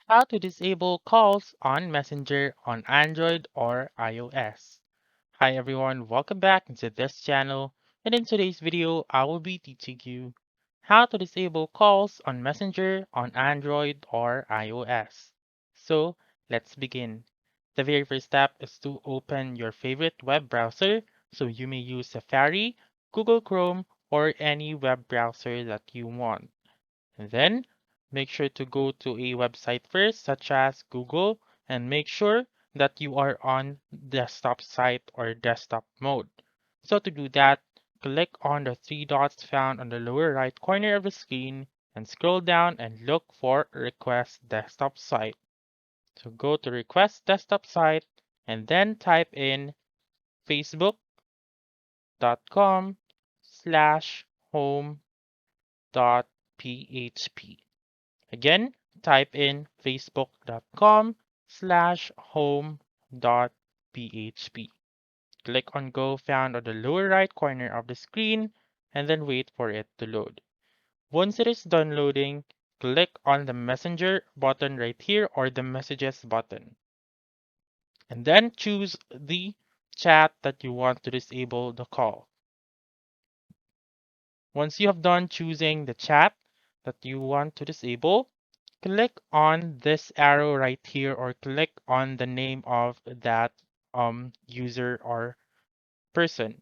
How to disable calls on Messenger on Android or iOS. Hi everyone, welcome back to this channel, and in today's video I will be teaching you how to disable calls on Messenger on Android or iOS. So let's begin. The very first step is to open your favorite web browser, so you may use Safari, Google Chrome, or any web browser that you want. And then make sure to go to a website first, such as Google, and make sure that you are on desktop site or desktop mode. So to do that, click on the three dots found on the lower right corner of the screen and scroll down and look for Request Desktop Site. So go to Request Desktop Site and then type in facebook.com/home.php. Again, type in facebook.com/home.php. Click on Go found on the lower right corner of the screen and then wait for it to load. Once it is done loading, click on the Messenger button right here or the Messages button. And then choose the chat that you want to disable the call. Once you have done choosing the chat that you want to disable, click on this arrow right here or click on the name of that user or person.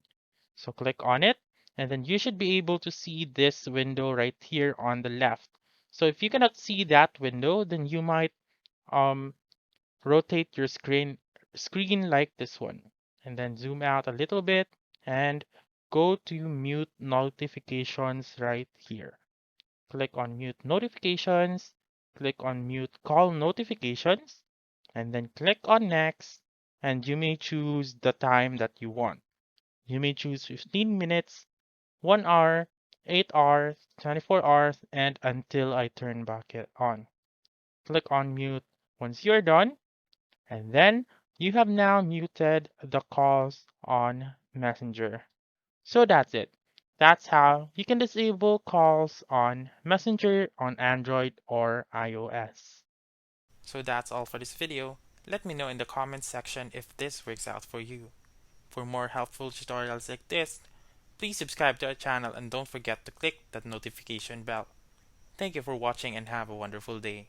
So click on it and then you should be able to see this window right here on the left. So if you cannot see that window, then you might um, rotate your screen like this one and then zoom out a little bit and go to mute notifications right here. Click on mute notifications, click on mute call notifications, and then click on next, and you may choose the time that you want. You may choose 15 minutes, 1 hour, 8 hours, 24 hours, and until I turn back it on. Click on mute once you're done, and then you have now muted the calls on Messenger. So that's it. That's how you can disable calls on Messenger on Android or iOS. So that's all for this video. Let me know in the comments section if this works out for you. For more helpful tutorials like this, please subscribe to our channel and don't forget to click that notification bell. Thank you for watching and have a wonderful day.